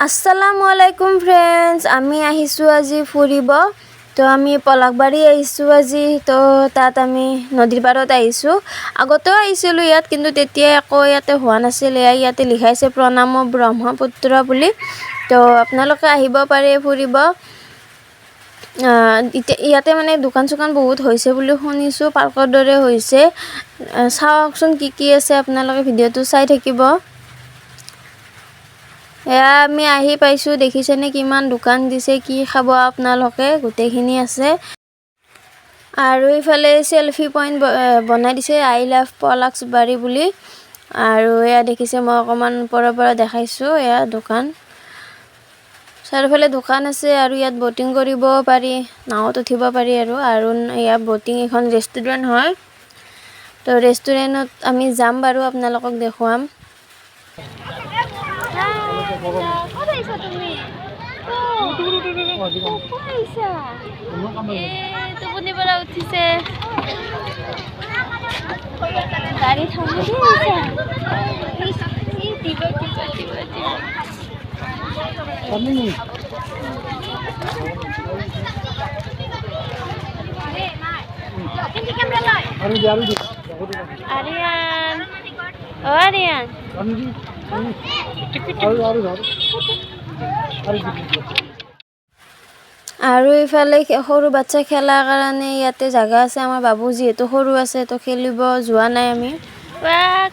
আসসালামু আলাইকুম ফ্ৰেণ্ডছ, আমি আহিছোঁ আজি ফুৰিব। তো আমি পলাশবাৰী আহিছোঁ আজি। তো তাত আমি নদীৰ পাৰত আহিছোঁ। আগতেও আহিছিলোঁ ইয়াত, কিন্তু তেতিয়া একো ইয়াতে হোৱা নাছিল। ইয়াতে লিখাইছে প্ৰণাম ব্ৰহ্মপুত্ৰ বুলি। তো আপোনালোকে আহিব পাৰে ফুৰিব। ইয়াতে মানে দোকান চোকান বহুত হৈছে বুলি শুনিছোঁ, পাৰ্কৰ দৰে হৈছে। চাওকচোন কি আছে, আপোনালোকে ভিডিঅ'টো চাই থাকিব। এয়া আমি আহি পাইছোঁ, দেখিছেনে কিমান দোকান দিছে, কি খাব আপোনালোকে, গোটেইখিনি আছে। আৰু ইফালে চেলফি পইণ্ট বনাই দিছে, আই লাভ পলাশবাৰী বুলি। আৰু এয়া দেখিছে, মই অকণমান ওপৰৰ পৰা দেখাইছোঁ, এয়া দোকান। চাৰিওফালে দোকান আছে আৰু ইয়াত ব'টিং কৰিব পাৰি, নাৱত উঠিব পাৰি। আৰু এয়া ব'টিং এখন ৰেষ্টুৰেণ্ট হয়। তো ৰেষ্টুৰেণ্টত আমি যাম বাৰু, আপোনালোকক দেখুৱাম। টোপনি পৰা উঠিছে, গাড়ী থামি আৰিয়ান ও আৰিয়ান আৰু ইফালে সৰু বাচ্চা খেলাৰ কাৰণে ইয়াতে জাগা আছে। আমাৰ বাবু যিহেতু সৰু আছে, তো খেলিব যোৱা নাই আমি।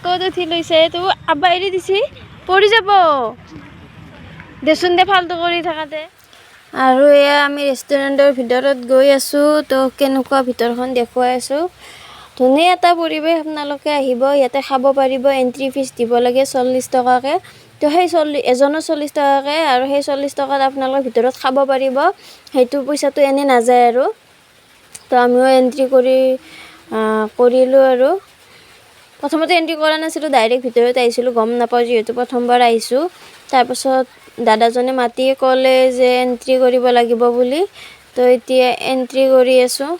ক'ত উঠি লৈছে, তো আব্বা এৰি দিছি, পৰি যাব দেচোন দে, ফাল্টু কৰি থাকাতে। আৰু এয়া আমি ৰেষ্টুৰেণ্টৰ ভিতৰত গৈ আছোঁ। তো কেনেকুৱা ভিতৰখন দেখুৱাই আছোঁ। ধুনীয়া এটা পৰিৱেশ, আপোনালোকে আহিব, ইয়াতে খাব পাৰিব। এণ্ট্ৰি ফিজ দিব লাগে 40 টকাকৈ। তো সেই এজনৰ 40 টকাকৈ, আৰু সেই 40 টকাত আপোনালোকে ভিতৰত খাব পাৰিব। সেইটো পইচাটো এনেই নাযায় আৰু। তো আমিও এণ্ট্ৰি কৰিলোঁ আৰু। প্ৰথমতে এণ্ট্ৰি কৰা নাছিলোঁ, ডাইৰেক্ট ভিতৰত আহিছিলোঁ, গম নাপাওঁ যিহেতু প্ৰথমবাৰ আহিছোঁ। তাৰপাছত দাদাজনে মাতি ক'লে যে এণ্ট্ৰি কৰিব লাগিব বুলি। তো এতিয়া এণ্ট্ৰি কৰি আছোঁ।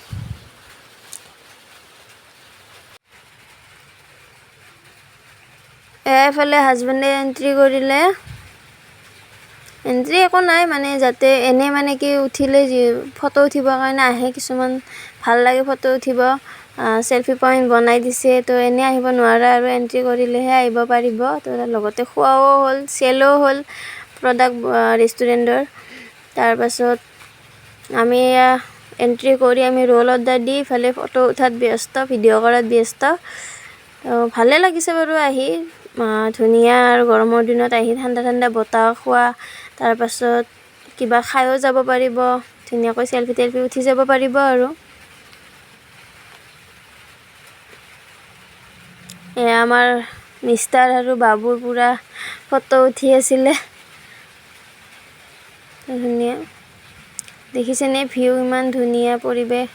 এফালে হাজবেণ্ডে এণ্ট্ৰি কৰিলে। এণ্ট্ৰি একো নাই, মানে যাতে এনেই মানে কি উঠিলে ফটো উঠিবৰ কাৰণে আহে কিছুমান, ভাল লাগে ফটো উঠিব। চেলফি পইণ্ট বনাই দিছে। তো এনেই আহিব নোৱাৰা, আৰু এণ্ট্ৰি কৰিলেহে আহিব পাৰিব। তো লগতে খোৱাও হ'ল, চেলো হ'ল প্ৰডাক্ট ৰেষ্টুৰেণ্টৰ। তাৰপাছত আমি এণ্ট্ৰি কৰি আমি ৰোল অৰ্ডাৰ দি ইফালে ফটো উঠাত ব্যস্ত, ভিডিঅ' কৰাত ব্যস্ত। ভালে লাগিছে বাৰু আহি, ধুনীয়া। আৰু গৰমৰ দিনত আহি ঠাণ্ডা ঠাণ্ডা বতাহ খোৱা, তাৰপাছত কিবা খায়ো যাব পাৰিব, ধুনীয়াকৈ চেলফি টেলফি উঠি যাব পাৰিব। আৰু এয়া আমাৰ মিষ্টাৰ আৰু বাবুৰ পূৰা ফটো উঠি আছিলে। ধুনীয়া দেখিছেনে, ভিউ ইমান ধুনীয়া পৰিৱেশ।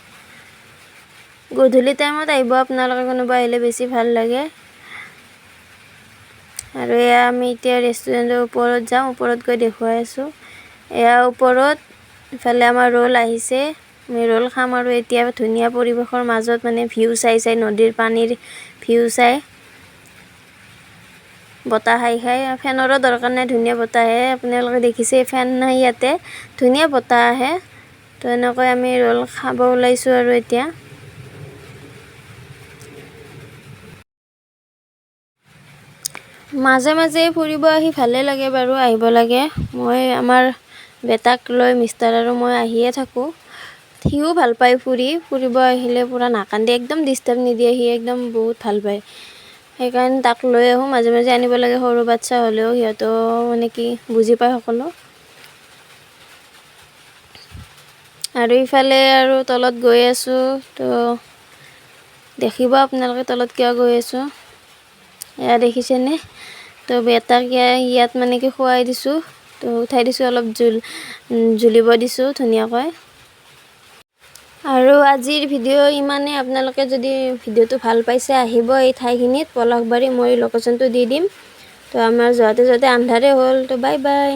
গধূলি টাইমত আহিব আপোনালোকে, কোনোবা আহিলে বেছি ভাল লাগে। আৰু এয়া আমি এতিয়া ৰেষ্টুৰেণ্টৰ ওপৰত যাওঁ, ওপৰত গৈ দেখুৱাই আছোঁ। এয়া ওপৰত, ইফালে আমাৰ ৰোল আহিছে, আমি ৰোল খাম। আৰু এতিয়া ধুনীয়া পৰিৱেশৰ মাজত, মানে ভিউ চাই নদীৰ পানীৰ ভিউ চাই, বতাহ খাই ফেনৰো দৰকাৰ নাই, ধুনীয়া বতাহ আহে। আপোনালোকে দেখিছে ফেন নাই ইয়াতে, ধুনীয়া বতাহ আহে। তো এনেকৈ আমি ৰোল খাব ওলাইছোঁ আৰু এতিয়া। মাজে মাজে ফুৰিব আহি ভালে লাগে বাৰু, আহিব লাগে। মই আমাৰ বেটাক লৈ মিষ্টাৰ আৰু মই আহিয়ে থাকোঁ। সিও ভাল পায় ফুৰিব আহিলে, পূৰা নাকান্দে, একদম ডিষ্টাৰ্ব নিদিয়ে। সি একদম বহুত ভাল পায়, সেইকাৰণে তাক লৈ আহোঁ। মাজে মাজে আনিব লাগে, সৰু বাচ্চা হ'লেও সিহঁতেও মানে কি বুজি পায় সকলো। আৰু ইফালে আৰু তলত গৈ আছোঁ। তো দেখিব আপোনালোকে তলত কিয় গৈ আছোঁ, এয়া দেখিছেনে। তো বেটাক ইয়াত মানে কি খুৱাই দিছোঁ, তো উঠাই দিছোঁ, অলপ জুলিব দিছোঁ ধুনীয়াকৈ। আৰু আজিৰ ভিডিঅ' ইমানেই। আপোনালোকে যদি ভিডিঅ'টো ভাল পাইছে, আহিব এই ঠাইখিনিত, পলাশবাৰী, মই লোকেশ্যনটো দি দিম। তো আমাৰ যোৱাতে আন্ধাৰে হ'ল। তো বাই বাই।